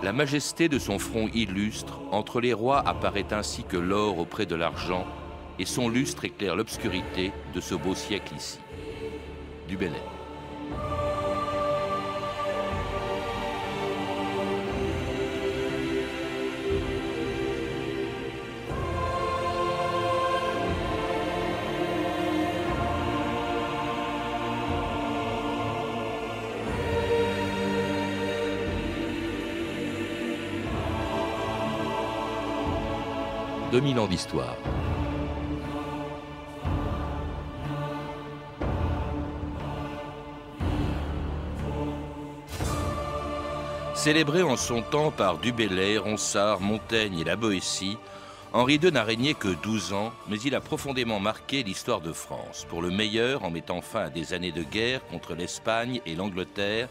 La majesté de son front illustre, entre les rois apparaît ainsi que l'or auprès de l'argent, et son lustre éclaire l'obscurité de ce beau siècle ici. Du Bellay. « 2000 ans d'histoire. Célébré en son temps par Du Bellay, Ronsard, Montaigne et la Boétie, Henri II n'a régné que 12 ans, mais il a profondément marqué l'histoire de France, pour le meilleur en mettant fin à des années de guerre contre l'Espagne et l'Angleterre,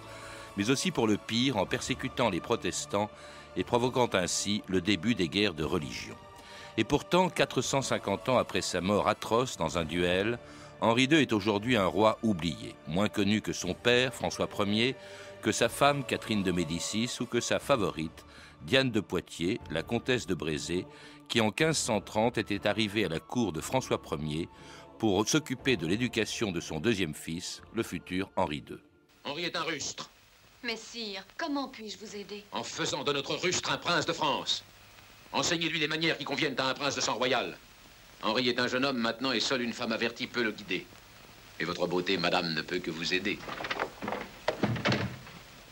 mais aussi pour le pire en persécutant les protestants et provoquant ainsi le début des guerres de religion. Et pourtant, 450 ans après sa mort atroce dans un duel, Henri II est aujourd'hui un roi oublié, moins connu que son père, François Ier, que sa femme, Catherine de Médicis, ou que sa favorite, Diane de Poitiers, la comtesse de Brézé, qui en 1530 était arrivée à la cour de François Ier pour s'occuper de l'éducation de son deuxième fils, le futur Henri II. Henri est un rustre. Mais sire, comment puis-je vous aider? En faisant de notre rustre un prince de France. Enseignez-lui les manières qui conviennent à un prince de sang royal. Henri est un jeune homme maintenant et seule une femme avertie peut le guider. Et votre beauté, madame, ne peut que vous aider.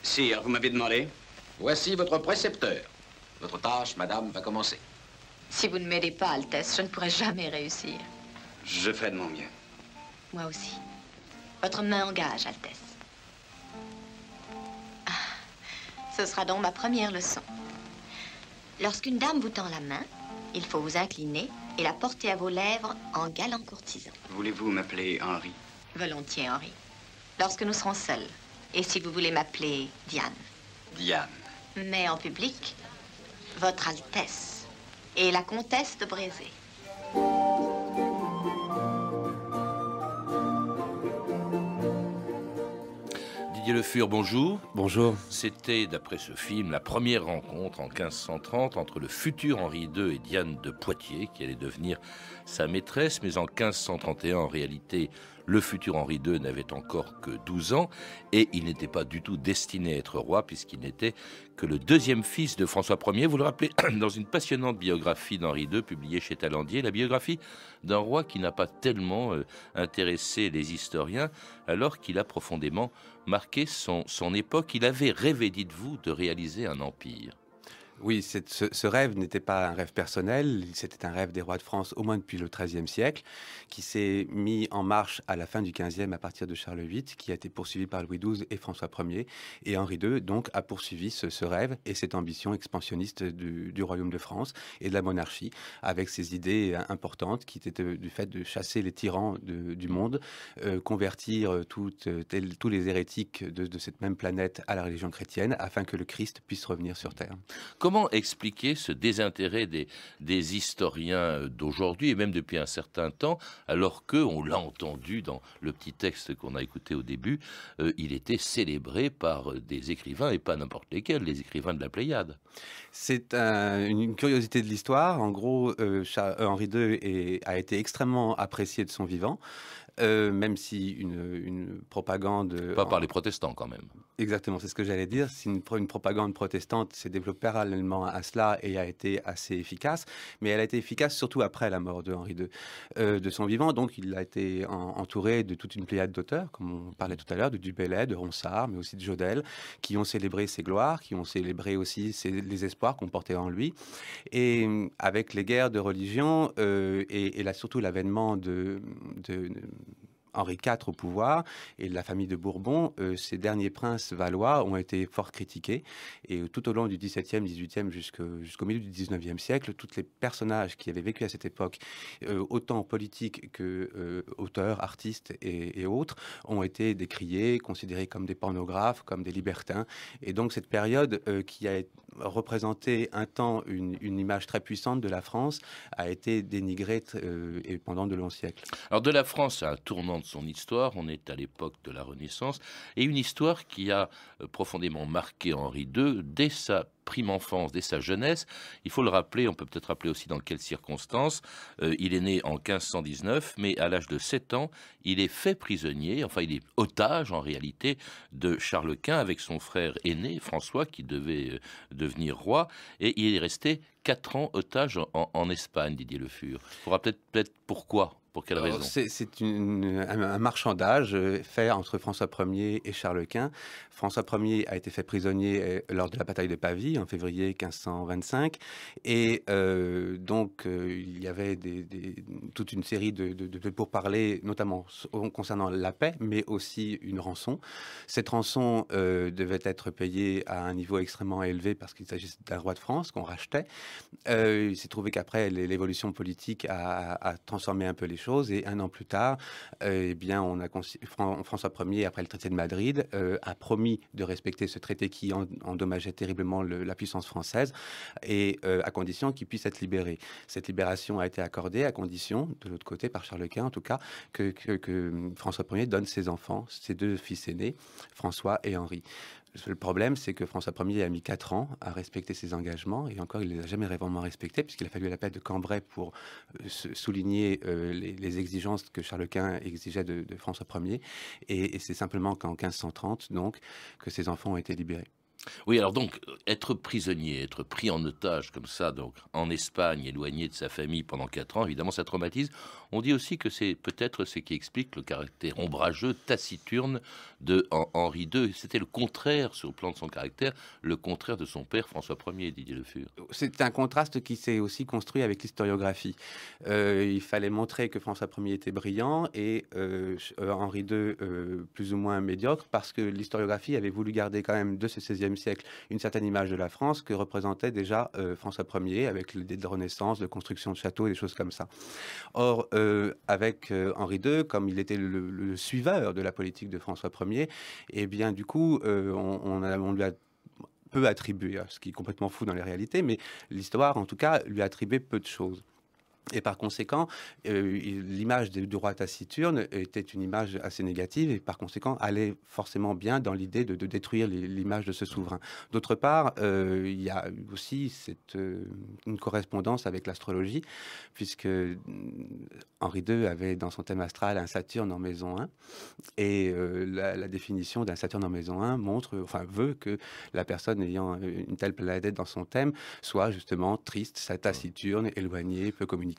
Sire, vous m'avez demandé? Voici votre précepteur. Votre tâche, madame, va commencer. Si vous ne m'aidez pas, Altesse, je ne pourrai jamais réussir. Je ferai de mon mieux. Moi aussi. Votre main engage, Altesse. Ah, ce sera donc ma première leçon. Lorsqu'une dame vous tend la main, il faut vous incliner et la porter à vos lèvres en galant courtisan. Voulez-vous m'appeler Henri? Volontiers, Henri. Lorsque nous serons seuls. Et si vous voulez m'appeler Diane. Diane. Mais en public, Votre Altesse et la comtesse de Brézé. Didier Le Fur, bonjour. Bonjour. C'était, d'après ce film, la première rencontre en 1530 entre le futur Henri II et Diane de Poitiers, qui allait devenir sa maîtresse. Mais en 1531, en réalité, le futur Henri II n'avait encore que 12 ans et il n'était pas du tout destiné à être roi puisqu'il n'était que le deuxième fils de François Ier. Vous le rappelez dans une passionnante biographie d'Henri II publiée chez Talandier, la biographie d'un roi qui n'a pas tellement intéressé les historiens alors qu'il a profondément marqué son époque. Il avait rêvé, dites-vous, de réaliser un empire. Oui, ce rêve n'était pas un rêve personnel, c'était un rêve des rois de France au moins depuis le XIIIe siècle, qui s'est mis en marche à la fin du XVe à partir de Charles VIII, qui a été poursuivi par Louis XII et François Ier. Et Henri II, donc, a poursuivi ce rêve et cette ambition expansionniste du royaume de France et de la monarchie, avec ses idées importantes qui étaient du fait de chasser les tyrans du monde, convertir tous les hérétiques de cette même planète à la religion chrétienne, afin que le Christ puisse revenir sur terre. Comment expliquer ce désintérêt des historiens d'aujourd'hui et même depuis un certain temps, alors que, on l'a entendu dans le petit texte qu'on a écouté au début, il était célébré par des écrivains et pas n'importe lesquels, les écrivains de la Pléiade. C'est une curiosité de l'histoire. En gros, Henri II a été extrêmement apprécié de son vivant. Même si une propagande... Pas par les protestants quand même. Exactement, c'est ce que j'allais dire. Si une propagande protestante s'est développée parallèlement à cela et a été assez efficace, mais elle a été efficace surtout après la mort de Henri II. De son vivant, donc il a été entouré de toute une pléiade d'auteurs, comme on parlait tout à l'heure, de Du Bellay, de Ronsard, mais aussi de Jodelle, qui ont célébré ses gloires, qui ont célébré aussi les espoirs qu'on portait en lui. Et avec les guerres de religion et là, surtout l'avènement de Henri IV au pouvoir et la famille de Bourbon, ces derniers princes valois ont été fort critiqués. Et tout au long du XVIIe, XVIIIe jusqu'au milieu du XIXe siècle, tous les personnages qui avaient vécu à cette époque, autant politiques que auteurs, artistes et autres, ont été décriés, considérés comme des pornographes, comme des libertins. Et donc cette période qui a représenté un temps une image très puissante de la France a été dénigrée et pendant de longs siècles. Alors de la France à un tournant de son histoire, on est à l'époque de la Renaissance, et une histoire qui a profondément marqué Henri II dès sa prime enfance, dès sa jeunesse. Il faut le rappeler, on peut peut-être rappeler aussi dans quelles circonstances. Il est né en 1519, mais à l'âge de 7 ans, il est fait prisonnier, enfin il est otage en réalité de Charles Quint avec son frère aîné, François, qui devait devenir roi, et il est resté 4 ans otage en Espagne, Didier Le Fur. Il faudra peut-être pourquoi. Pour quelle raison? C'est un marchandage fait entre François Ier et Charles Quint. François Ier a été fait prisonnier lors de la bataille de Pavie en février 1525. Et donc, il y avait toute une série de pourparlers, notamment concernant la paix, mais aussi une rançon. Cette rançon devait être payée à un niveau extrêmement élevé parce qu'il s'agissait d'un roi de France qu'on rachetait. Il s'est trouvé qu'après, l'évolution politique a transformé un peu les choses, et un an plus tard, eh bien, François Ier, après le traité de Madrid, a promis de respecter ce traité qui endommageait terriblement la puissance française, et à condition qu'il puisse être libéré. Cette libération a été accordée à condition, de l'autre côté, par Charles Quint en tout cas, que François Ier donne ses enfants, ses 2 fils aînés, François et Henri. Le problème, c'est que François Ier a mis 4 ans à respecter ses engagements, et encore, il ne les a jamais vraiment respectés, puisqu'il a fallu la paix de Cambrai pour souligner les exigences que Charles Quint exigeait de François Ier. Et c'est simplement qu'en 1530, donc, que ses enfants ont été libérés. Oui, alors donc, être prisonnier, être pris en otage comme ça, donc en Espagne, éloigné de sa famille pendant 4 ans, évidemment, ça traumatise. On dit aussi que c'est peut-être ce qui explique le caractère ombrageux, taciturne de Henri II. C'était le contraire, sur le plan de son caractère, le contraire de son père François Ier, Didier Le Fur. C'est un contraste qui s'est aussi construit avec l'historiographie. Il fallait montrer que François Ier était brillant et Henri II plus ou moins médiocre, parce que l'historiographie avait voulu garder quand même de ce XVIe siècle une certaine image de la France que représentait déjà François Ier, avec l'idée de Renaissance, de construction de châteaux et des choses comme ça. Or, avec Henri II, comme il était le suiveur de la politique de François Ier, et bien du coup, on lui a peu attribué, ce qui est complètement fou dans les réalités, mais l'histoire, en tout cas, lui a attribué peu de choses. Et par conséquent, l'image du roi taciturne était une image assez négative, et par conséquent allait forcément bien dans l'idée de détruire l'image de ce souverain. D'autre part, il y a aussi une correspondance avec l'astrologie, puisque Henri II avait dans son thème astral un Saturne en maison 1, et la définition d'un Saturne en maison 1 veut que la personne ayant une telle planète dans son thème soit justement triste, taciturne, éloignée, peu communicative.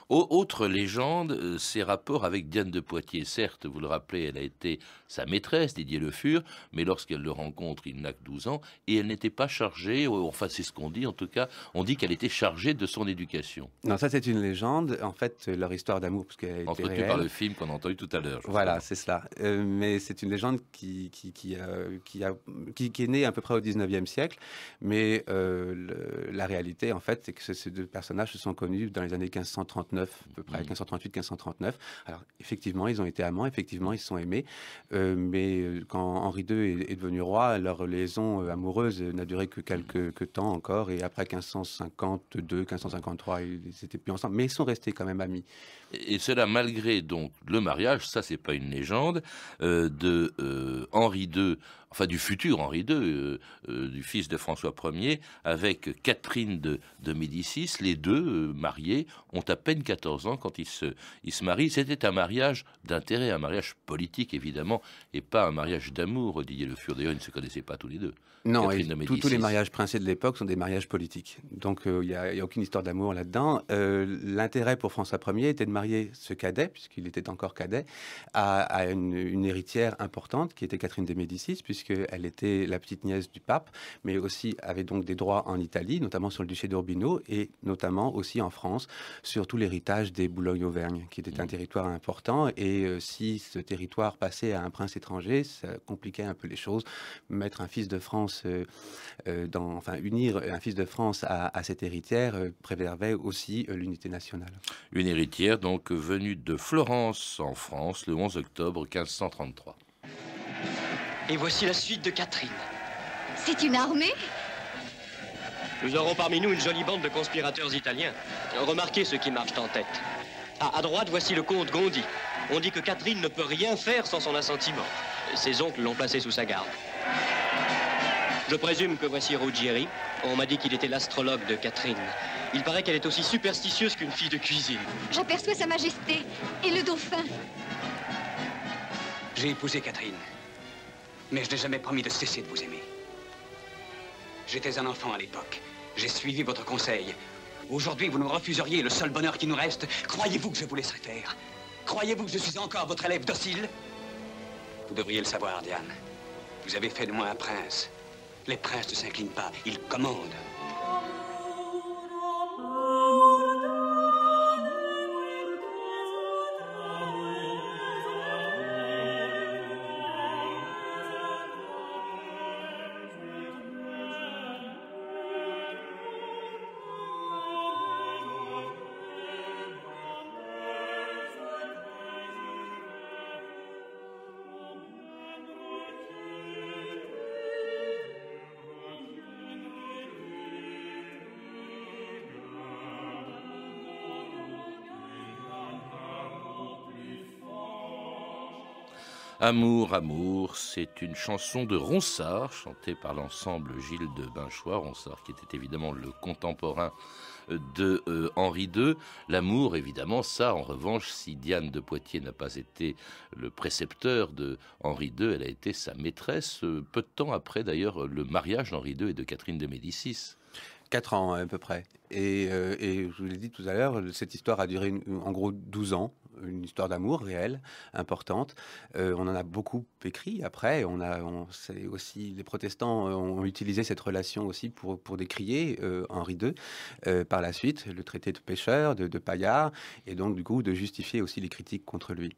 Autre légende, ses rapports avec Diane de Poitiers. Certes, vous le rappelez, elle a été sa maîtresse, Didier Le Fur, mais lorsqu'elle le rencontre, il n'a que 12 ans, et elle n'était pas chargée, enfin c'est ce qu'on dit en tout cas, on dit qu'elle était chargée de son éducation. Non, ça c'est une légende, en fait, leur histoire d'amour, parce qu'elle était entretenue par le film qu'on a entendu tout à l'heure. Voilà, c'est cela. Mais c'est une légende qui est née à peu près au 19e siècle, mais la réalité, en fait, c'est que ces 2 personnages se sont connus dans les années 1539, à peu près 1538-1539. Alors, effectivement, ils ont été amants, effectivement, ils se sont aimés, mais quand Henri II est devenu roi, leur liaison amoureuse n'a duré que quelques temps encore, et après 1552, 1553, ils n'étaient plus ensemble, mais ils sont restés quand même amis. Et cela malgré donc le mariage, ça c'est pas une légende, de Henri II, enfin du futur Henri II, du fils de François Ier, avec Catherine de Médicis. Les 2 mariés ont à peine 14 ans quand ils se marient. C'était un mariage d'intérêt, un mariage politique évidemment, et pas un mariage d'amour, Didier Le Fur. D'ailleurs, ils ne se connaissaient pas tous les 2. Non, tous les mariages princiers de l'époque sont des mariages politiques. Donc, il n'y a aucune histoire d'amour là-dedans. L'intérêt pour François Ier était de marier ce cadet, puisqu'il était encore cadet, à une héritière importante, qui était Catherine de Médicis, puisqu'elle était la petite nièce du pape, mais aussi avait donc des droits en Italie, notamment sur le duché d'Urbino, et notamment aussi en France, sur tout l'héritage des Boulogne-Auvergne, qui était un territoire important. Et si ce territoire passait à un prince étranger, ça compliquait un peu les choses. Mettre un fils de France unir un fils de France à cette héritière préservait aussi l'unité nationale. Une héritière donc venue de Florence en France le 11 octobre 1533. Et voici la suite de Catherine. C'est une armée? Nous aurons parmi nous une jolie bande de conspirateurs italiens. Remarquez ceux qui marchent en tête. À droite, voici le comte Gondi. On dit que Catherine ne peut rien faire sans son assentiment. Ses oncles l'ont placé sous sa garde. Je présume que voici Ruggieri. On m'a dit qu'il était l'astrologue de Catherine. Il paraît qu'elle est aussi superstitieuse qu'une fille de cuisine. J'aperçois Sa Majesté et le dauphin. J'ai épousé Catherine, mais je n'ai jamais promis de cesser de vous aimer. J'étais un enfant à l'époque. J'ai suivi votre conseil. Aujourd'hui, vous nous refuseriez le seul bonheur qui nous reste. Croyez-vous que je vous laisserai faire? Croyez-vous que je suis encore votre élève docile? Vous devriez le savoir, Diane. Vous avez fait de moi un prince. Les princes ne s'inclinent pas, ils commandent. Amour, amour, c'est une chanson de Ronsard, chantée par l'ensemble Gilles de Binchois. Ronsard qui était évidemment le contemporain de Henri II. L'amour, évidemment, ça, en revanche, si Diane de Poitiers n'a pas été le précepteur de Henri II, elle a été sa maîtresse, peu de temps après, d'ailleurs, le mariage d'Henri II et de Catherine de Médicis. 4 ans à peu près. Et je vous l'ai dit tout à l'heure, cette histoire a duré en gros 12 ans. Une histoire d'amour réelle, importante. On en a beaucoup écrit après. C'est aussi, les protestants ont utilisé cette relation aussi pour décrier Henri II. Par la suite, le traité de pêcheurs, de Paillard, et donc du coup de justifier aussi les critiques contre lui.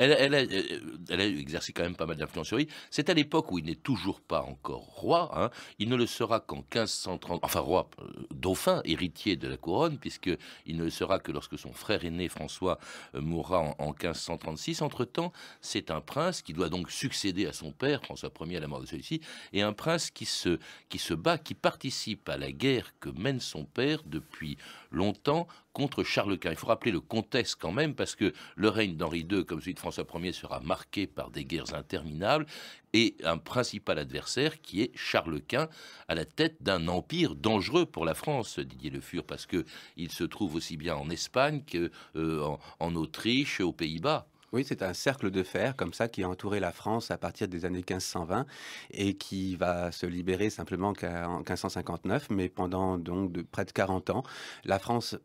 Elle a exercé quand même pas mal d'influence sur lui. C'est à l'époque où il n'est toujours pas encore roi. Hein. Il ne le sera qu'en 1530, enfin roi, dauphin, héritier de la couronne, puisqu'il ne le sera que lorsque son frère aîné François mourra en 1536. Entre-temps, c'est un prince qui doit donc succéder à son père, François Ier, à la mort de celui-ci, et un prince qui se bat, qui participe à la guerre que mène son père depuis longtemps contre Charles Quint. Il faut rappeler le contexte quand même, parce que le règne d'Henri II, comme celui de François Ier, sera marqué par des guerres interminables et un principal adversaire qui est Charles Quint, à la tête d'un empire dangereux pour la France, Didier Le Fur, parce qu'il se trouve aussi bien en Espagne qu'en Autriche, aux Pays-Bas. Oui, c'est un cercle de fer comme ça qui a entouré la France à partir des années 1520 et qui va se libérer simplement qu'en 1559, mais pendant donc près de 40 ans, la France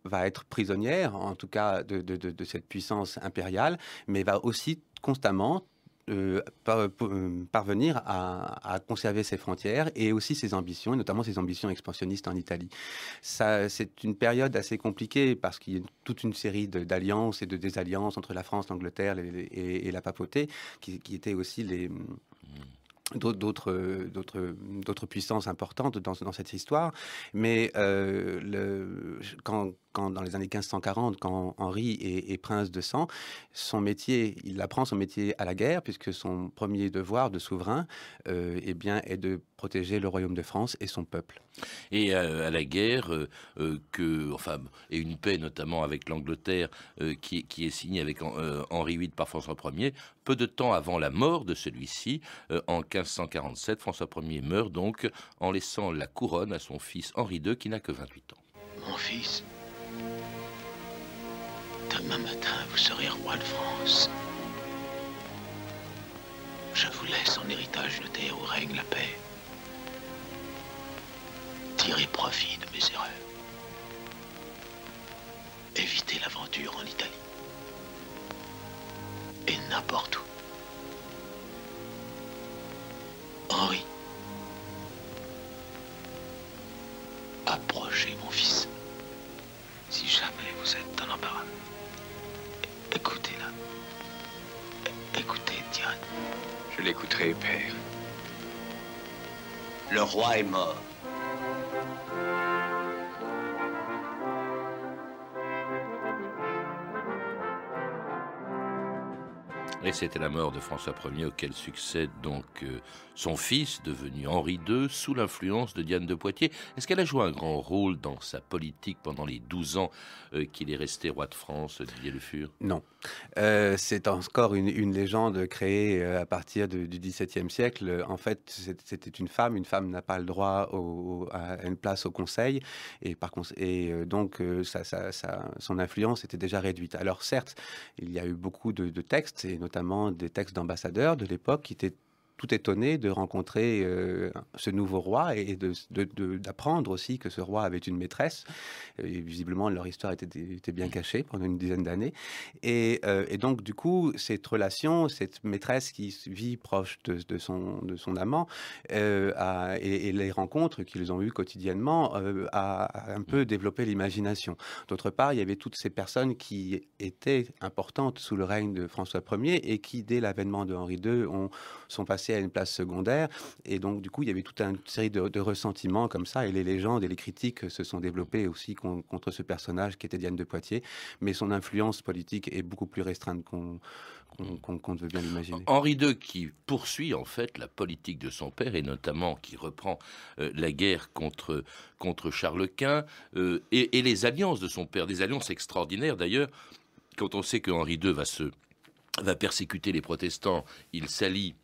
va être prisonnière, en tout cas de cette puissance impériale, mais va aussi constamment parvenir à conserver ses frontières et aussi ses ambitions, et notamment ses ambitions expansionnistes en Italie. Ça, c'est une période assez compliquée parce qu'il y a toute une série d'alliances et de désalliances entre la France, l'Angleterre et la papauté, qui étaient aussi d'autres puissances importantes dans cette histoire. Mais quand dans les années 1540, quand Henri est prince de sang, il apprend son métier à la guerre, puisque son premier devoir de souverain est de protéger le royaume de France et son peuple. Et à la guerre, et une paix notamment avec l'Angleterre qui est signée avec Henri VIII par François Ier, peu de temps avant la mort de celui-ci, en 1547, François Ier meurt donc en laissant la couronne à son fils Henri II qui n'a que 28 ans. Mon fils, demain matin, vous serez roi de France. Je vous laisse en héritage une terre où règne la paix. Tirez profit de mes erreurs. Évitez l'aventure en Italie. Et n'importe où. Henri, approchez mon fils. Si jamais vous êtes dans l'embarras, écoutez-la. Écoutez, Diane. Je l'écouterai, père. Le roi est mort. Et c'était la mort de François Ier auquel succède donc son fils, devenu Henri II, sous l'influence de Diane de Poitiers. Est-ce qu'elle a joué un grand rôle dans sa politique pendant les 12 ans qu'il est resté roi de France, Didier Le Fur? Non. C'est encore une légende créée à partir du XVIIe siècle. En fait, c'était une femme. Une femme n'a pas le droit à une place au Conseil. Donc, son influence était déjà réduite. Alors certes, il y a eu beaucoup de textes, et notamment des textes d'ambassadeurs de l'époque qui étaient tout étonné de rencontrer ce nouveau roi et d'apprendre aussi que ce roi avait une maîtresse. Et visiblement, leur histoire était bien cachée pendant une dizaine d'années. Et donc, du coup, cette relation, cette maîtresse qui vit proche de son amant, et les rencontres qu'ils ont eues quotidiennement, a un peu développé l'imagination. D'autre part, il y avait toutes ces personnes qui étaient importantes sous le règne de François Ier et qui, dès l'avènement de Henri II, sont passées à une place secondaire. Et donc, du coup, il y avait toute une série de ressentiments comme ça. Et les légendes et les critiques se sont développées aussi contre ce personnage qui était Diane de Poitiers. Mais son influence politique est beaucoup plus restreinte qu'on ne veut bien l'imaginer. Henri II qui poursuit en fait la politique de son père et notamment qui reprend la guerre contre Charles Quint et les alliances de son père, des alliances extraordinaires d'ailleurs. Quand on sait que Henri II va persécuter les protestants, il s'allie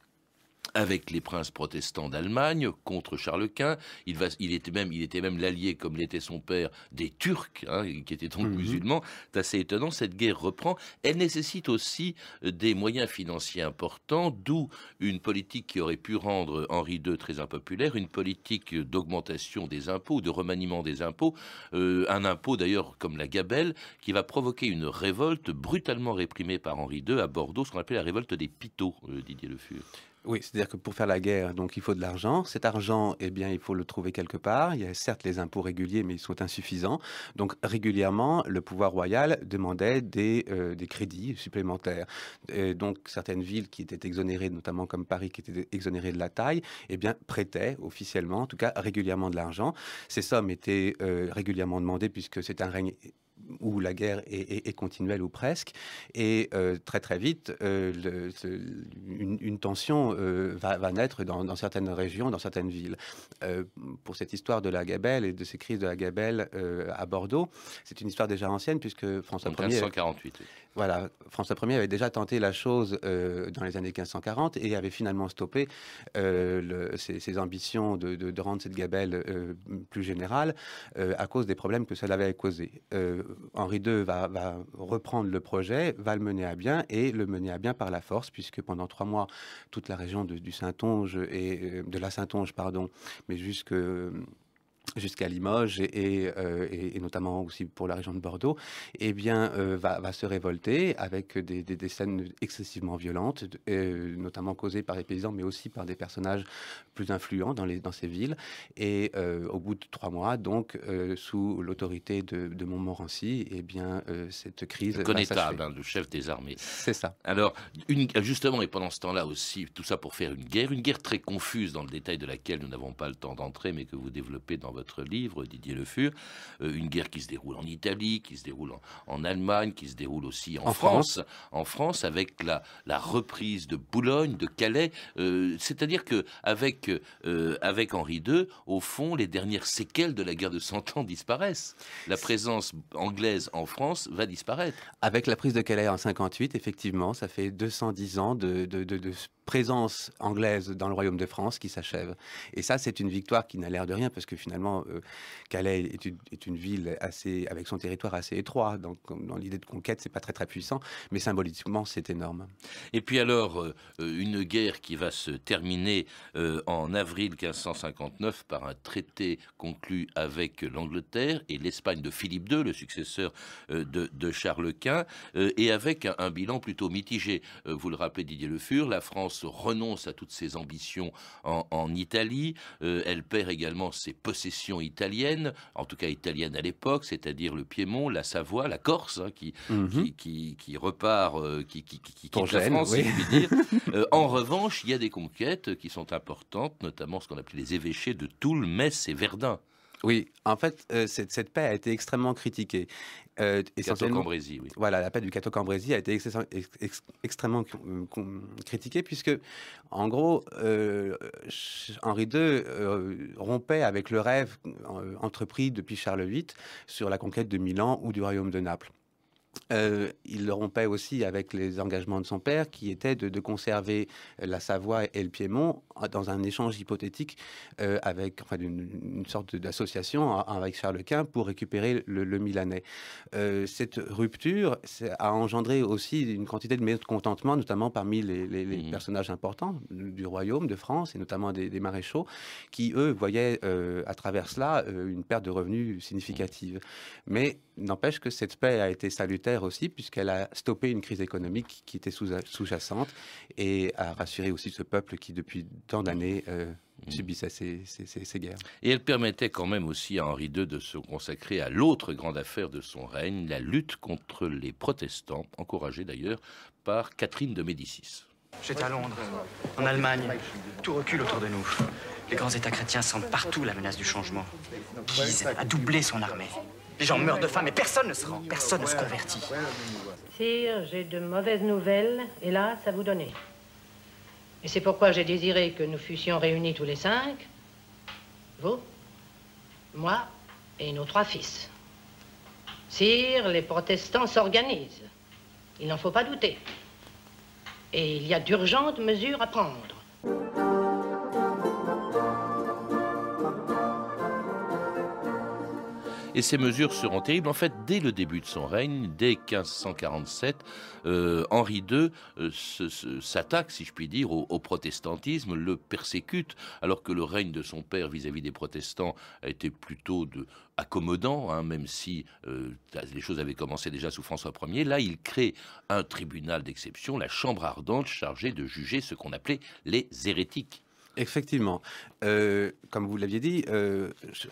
avec les princes protestants d'Allemagne contre Charles Quint. Il était même l'allié, comme l'était son père, des Turcs, qui étaient donc musulmans. C'est assez étonnant, cette guerre reprend. Elle nécessite aussi des moyens financiers importants, d'où une politique qui aurait pu rendre Henri II très impopulaire, une politique d'augmentation des impôts, de remaniement des impôts, un impôt d'ailleurs comme la gabelle, qui va provoquer une révolte brutalement réprimée par Henri II à Bordeaux, ce qu'on appelait la révolte des Pitots, Didier Le Fur. Oui, c'est-à-dire que pour faire la guerre, donc il faut de l'argent. Cet argent, eh bien, il faut le trouver quelque part. Il y a certes les impôts réguliers, mais ils sont insuffisants. Donc régulièrement, le pouvoir royal demandait des crédits supplémentaires. Et donc certaines villes qui étaient exonérées, notamment comme Paris, qui étaient exonérées de la taille, eh bien, prêtaient officiellement, en tout cas régulièrement de l'argent. Ces sommes étaient régulièrement demandées puisque c'est un règne où la guerre est continuelle ou presque, et très très vite, une tension va naître dans certaines régions, dans certaines villes. Pour cette histoire de la gabelle et de ces crises de la gabelle à Bordeaux, c'est une histoire déjà ancienne puisque François Ier... 1548. Voilà, François Ier avait déjà tenté la chose dans les années 1540 et avait finalement stoppé ses ambitions de rendre cette gabelle plus générale à cause des problèmes que cela avait causé. Henri II va reprendre le projet, va le mener à bien et le mener à bien par la force, puisque pendant 3 mois, toute la région du Saintonge et de la Saintonge, pardon, mais jusqu'à Limoges et notamment aussi pour la région de Bordeaux, eh bien, va se révolter avec des scènes excessivement violentes, notamment causées par les paysans, mais aussi par des personnages plus influents dans ces villes. Et au bout de 3 mois, donc, sous l'autorité de Montmorency, eh bien, cette crise... Le connétable, le chef des armées. C'est ça. Alors, justement, et pendant ce temps-là aussi, tout ça pour faire une guerre très confuse dans le détail de laquelle nous n'avons pas le temps d'entrer, mais que vous développez dans votre livre, Didier Le Fur, une guerre qui se déroule en Italie, qui se déroule en Allemagne, qui se déroule aussi en France. En France, avec la reprise de Boulogne, de Calais. C'est-à-dire qu'avec Henri II, au fond, les dernières séquelles de la guerre de 100 ans disparaissent. La présence anglaise en France va disparaître. Avec la prise de Calais en 58, effectivement, ça fait 210 ans de présence anglaise dans le royaume de France qui s'achève. Et ça, c'est une victoire qui n'a l'air de rien, parce que finalement, Calais est une ville avec son territoire assez étroit. Donc, dans l'idée de conquête, c'est pas très très puissant, mais symboliquement, c'est énorme. Et puis alors, une guerre qui va se terminer en avril 1559 par un traité conclu avec l'Angleterre et l'Espagne de Philippe II, le successeur de Charles Quint, et avec un bilan plutôt mitigé. Vous le rappelez, Didier Le Fur, la France renonce à toutes ses ambitions en Italie. Elle perd également ses possessions italiennes, en tout cas italiennes à l'époque, c'est-à-dire le Piémont, la Savoie, la Corse, qui repart, qui quitte la France, si je puis dire. En revanche, il y a des conquêtes qui sont importantes, notamment ce qu'on appelait les évêchés de Toul, Metz et Verdun. Oui, en fait, cette paix a été extrêmement critiquée. Essentiellement, Cateau-Cambrésis, oui. voilà, la paix du Cateau-Cambrésis a été extrêmement critiquée puisque, en gros, Henri II rompait avec le rêve entrepris depuis Charles VIII sur la conquête de Milan ou du royaume de Naples. Il rompait aussi avec les engagements de son père, qui était de conserver la Savoie et le Piémont dans un échange hypothétique avec une sorte d'association avec Charles Quint pour récupérer le Milanais. Cette rupture a engendré aussi une quantité de mécontentement, notamment parmi les personnages importants du royaume de France, et notamment des maréchaux, qui, eux, voyaient à travers cela une perte de revenus significative. Mais n'empêche que cette paix a été salutaire aussi, puisqu'elle a stoppé une crise économique qui était sous-jacente et a rassuré aussi ce peuple qui, depuis tant d'années, subissait ces guerres. Et elle permettait quand même aussi à Henri II de se consacrer à l'autre grande affaire de son règne, la lutte contre les protestants, encouragée d'ailleurs par Catherine de Médicis. J'étais à Londres, en Allemagne. Tout recule autour de nous. Les grands États chrétiens sentent partout la menace du changement. Guise a doublé son armée. Les gens meurent de faim, mais personne ne se rend, personne ne se convertit. Sire, j'ai de mauvaises nouvelles, hélas, à vous donner. Et c'est pourquoi j'ai désiré que nous fussions réunis tous les 5. Vous, moi et nos 3 fils. Sire, les protestants s'organisent. Il n'en faut pas douter. Et il y a d'urgentes mesures à prendre. Et ces mesures seront terribles. En fait, dès le début de son règne, dès 1547, Henri II s'attaque, si je puis dire, au protestantisme, le persécute, alors que le règne de son père vis-à-vis des protestants a été plutôt accommodant, hein, même si les choses avaient commencé déjà sous François Ier. Là, il crée un tribunal d'exception, la Chambre ardente, chargée de juger ce qu'on appelait les hérétiques. Effectivement. Comme vous l'aviez dit,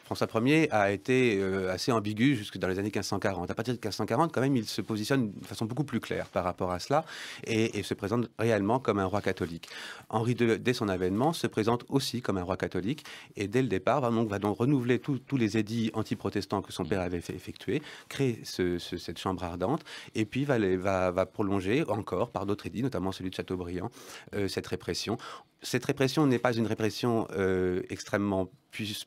François Ier a été assez ambigu jusque dans les années 1540. À partir de 1540, quand même, il se positionne de façon beaucoup plus claire par rapport à cela et se présente réellement comme un roi catholique. Henri II, dès son avènement, se présente aussi comme un roi catholique et dès le départ va donc renouveler tous les édits anti-protestants que son père avait fait effectuer, créer cette chambre ardente et puis va prolonger encore par d'autres édits, notamment celui de Chateaubriand, cette répression. Cette répression n'est pas une répression extrêmement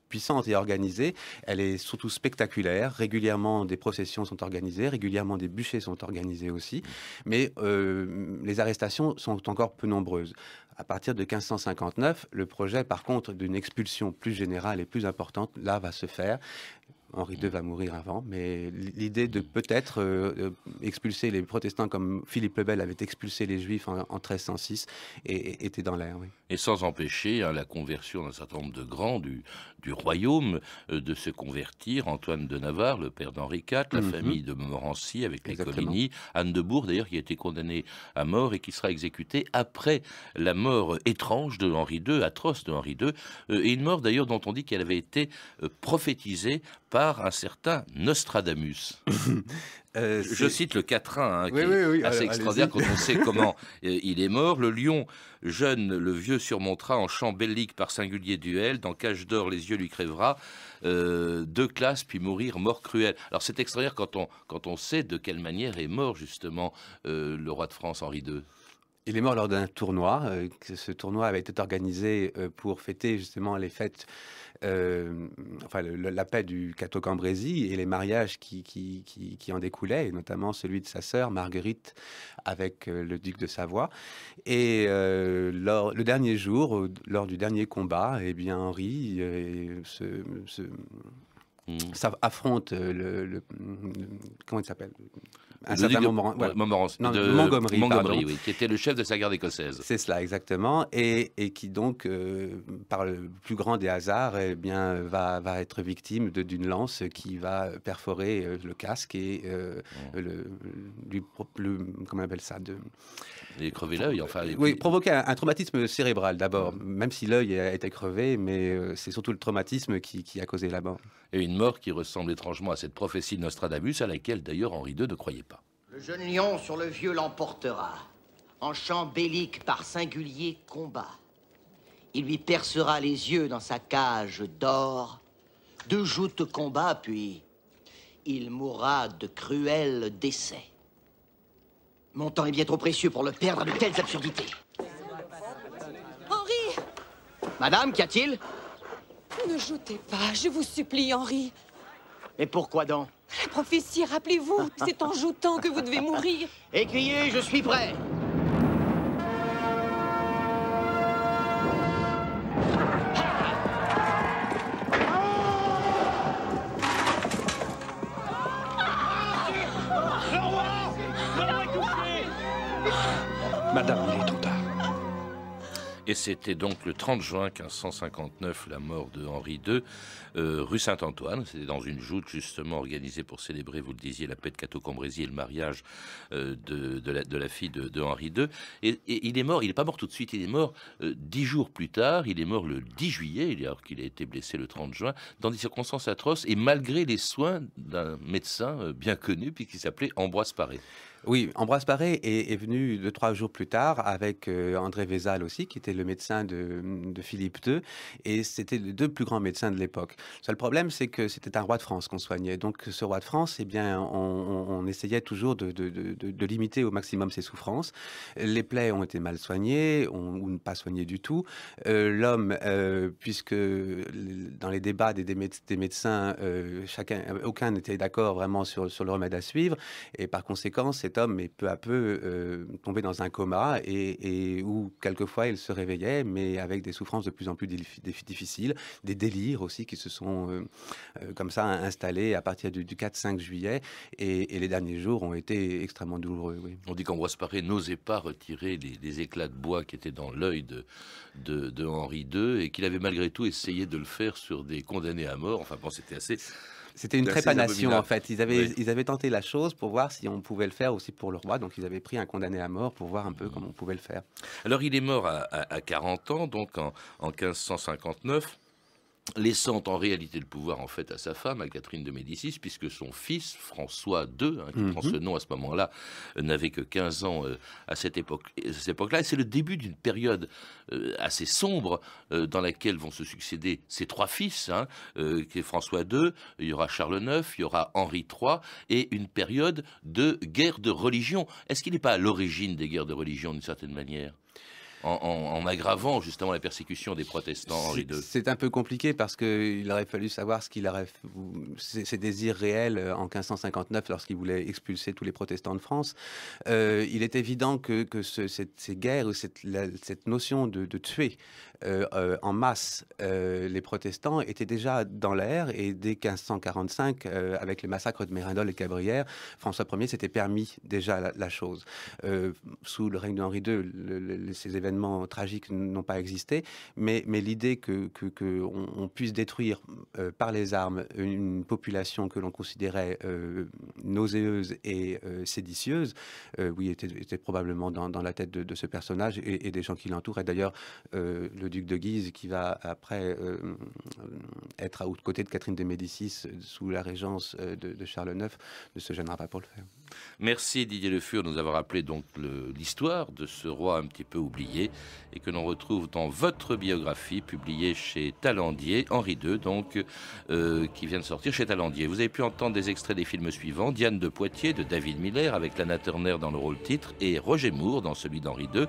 puissante et organisée, elle est surtout spectaculaire. Régulièrement, des processions sont organisées, régulièrement des bûchers sont organisés aussi, mais les arrestations sont encore peu nombreuses. À partir de 1559, le projet, par contre, d'une expulsion plus générale et plus importante, là, va se faire. Henri II va mourir avant, mais l'idée de peut-être expulser les protestants comme Philippe le Bel avait expulsé les Juifs en 1306 était dans l'air. Oui. Et sans empêcher la conversion d'un certain nombre de grands du royaume de se convertir. Antoine de Navarre, le père d'Henri IV, la famille de Montmorency avec les Coligny, Anne de Bourg d'ailleurs qui a été condamnée à mort et qui sera exécutée après la mort étrange de Henri II, atroce de Henri II, et une mort d'ailleurs dont on dit qu'elle avait été prophétisée par un certain Nostradamus. Je cite le quatrain, hein, qui est assez extraordinaire quand on sait comment il est mort. Le lion jeune, le vieux surmontera en chant bellique par singulier duel, dans cage d'or les yeux lui crèvera, 2 classes puis mourir mort cruelle. Alors c'est extraordinaire quand on sait de quelle manière est mort justement le roi de France Henri II. Il est mort lors d'un tournoi. Ce tournoi avait été organisé pour fêter justement les fêtes, la paix du Cateau-Cambrésis et les mariages qui en découlaient, et notamment celui de sa sœur Marguerite avec le duc de Savoie. Et le dernier jour, lors du dernier combat, eh bien Henri ça affronte comment il s'appelle, Montgomery, oui, qui était le chef de sa garde écossaise. C'est cela, exactement, et qui donc, par le plus grand des hasards, eh bien, va être victime d'une lance qui va perforer le casque et comment on appelle ça, et crever l'œil, enfin. Oui, provoquer un traumatisme cérébral d'abord, même si l'œil a été crevé, mais c'est surtout le traumatisme qui a causé la mort. Et une mort qui ressemble étrangement à cette prophétie de Nostradamus, à laquelle d'ailleurs Henri II ne croyait pas. Le jeune lion sur le vieux l'emportera, en chant bellique par singulier combat. Il lui percera les yeux dans sa cage d'or, 2 joutes combats, puis il mourra de cruels décès. Mon temps est bien trop précieux pour le perdre à de telles absurdités. Henri! Madame, qu'y a-t-il? Ne joutez pas, je vous supplie, Henri. Et pourquoi donc? La prophétie, rappelez-vous, c'est en joutant que vous devez mourir. Écuyer, je suis prêt. Madame, il est trop tard. Et c'était donc le 30 juin 1559, la mort de Henri II, rue Saint-Antoine. C'était dans une joute justement organisée pour célébrer, vous le disiez, la paix de Cateau-Cambrésis et le mariage de la fille de Henri II. Et il est mort, il n'est pas mort tout de suite, il est mort 10 jours plus tard, il est mort le 10 juillet, alors qu'il a été blessé le 30 juin, dans des circonstances atroces et malgré les soins d'un médecin bien connu, puisqu'il s'appelait Ambroise Paré. Oui, Ambroise Paré est venu 2-3 jours plus tard avec André Vézal aussi, qui était le médecin de Philippe II, et c'était les 2 plus grands médecins de l'époque. Le seul problème, c'est que c'était un roi de France qu'on soignait. Donc ce roi de France, eh bien, on essayait toujours de limiter au maximum ses souffrances. Les plaies ont été mal soignées, ou pas soignées du tout. L'homme, puisque dans les débats des médecins, aucun n'était d'accord vraiment sur le remède à suivre, et par conséquent, cet homme est peu à peu tombé dans un coma et où quelquefois il se réveillait, mais avec des souffrances de plus en plus difficiles, des délires aussi qui se sont comme ça installés à partir du 4-5 juillet et les derniers jours ont été extrêmement douloureux. Oui. On dit qu'Ambroise Paré n'osait pas retirer les éclats de bois qui étaient dans l'œil de Henri II et qu'il avait malgré tout essayé de le faire sur des condamnés à mort. Enfin bon, c'était assez... C'était une trépanation en fait. Ils avaient tenté la chose pour voir si on pouvait le faire aussi pour le roi. Donc ils avaient pris un condamné à mort pour voir un peu comment on pouvait le faire. Alors il est mort à 40 ans, donc en 1559. Laissant en réalité le pouvoir en fait à sa femme, à Catherine de Médicis, puisque son fils, François II, qui prend ce nom à ce moment-là, n'avait que 15 ans à cette époque-là. Et c'est le début d'une période assez sombre dans laquelle vont se succéder ses 3 fils, qui est François II, il y aura Charles IX, il y aura Henri III, et une période de guerre de religion. Est-ce qu'il n'est pas à l'origine des guerres de religion d'une certaine manière ? En aggravant justement la persécution des protestants, Henri II. C'est un peu compliqué parce qu'il aurait fallu savoir ce qu'il aurait ses désirs réels en 1559 lorsqu'il voulait expulser tous les protestants de France. Il est évident que ces guerres, cette notion de tuer en masse les protestants était déjà dans l'air, et dès 1545, avec les massacres de Mérindol et Cabrières, François Ier s'était permis déjà la chose. Sous le règne d'Henri II, ces événements tragiques n'ont pas existé, mais l'idée qu'on puisse détruire par les armes une population que l'on considérait nauséeuse et séditieuse, oui, était probablement dans la tête de ce personnage et des gens qui l'entourent. Et d'ailleurs, le duc de Guise, qui va après être aux côtés de Catherine de Médicis sous la régence de Charles IX, ne se gênera pas pour le faire. Merci Didier Le Fur de nous avoir rappelé donc l'histoire de ce roi un petit peu oublié et que l'on retrouve dans votre biographie publiée chez Talandier, Henri II, donc, qui vient de sortir chez Talandier. Vous avez pu entendre des extraits des films suivants: Diane de Poitiers de David Miller avec Lana Turner dans le rôle titre et Roger Moore dans celui d'Henri II.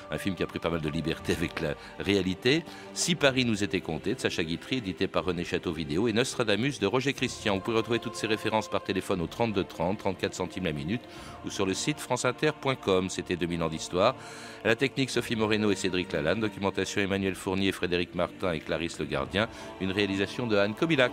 Un film qui a pris pas mal de liberté avec la réalité. Si Paris nous était compté de Sacha Guitry, édité par René Château Vidéo, et Nostradamus de Roger Christian. Vous pouvez retrouver toutes ces références par téléphone au 32 30, 34 centimes la minute, ou sur le site franceinter.com. C'était 2000 ans d'histoire. À la technique, Sophie Moreno et Cédric Lalanne. Documentation, Emmanuel Fournier, Frédéric Martin et Clarisse Le Gardien. Une réalisation de Anne Kobilac.